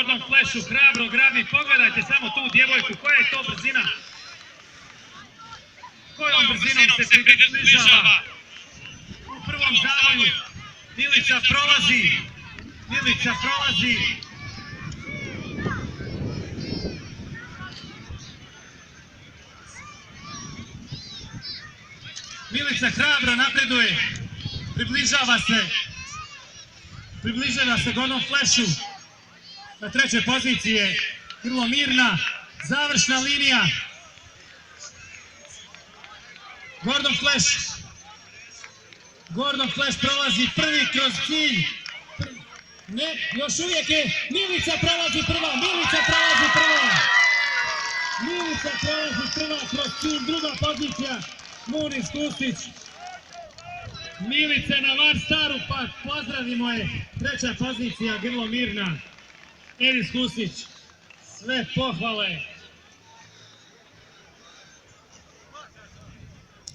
Gordon Flashu hrabro grabi, pogledajte samo tu djevojku, koja je to brzina? Kojom brzinom se približava u prvom zavoju? Milica prolazi. Milica hrabro napreduje, približava se Gordon Flashu. Na trećoj poziciji je vrlo mirna, završna linija. Gordon Flash prolazi prvi kroz cilj. Ne, još uvijek je Milica prolazi prva kroz cilj, druga pozicija. Munis Kustić. Milice na var staru, pa pozdravimo je. Treća pozicija, grlo mirna. Enis Kustić. Sve pohvale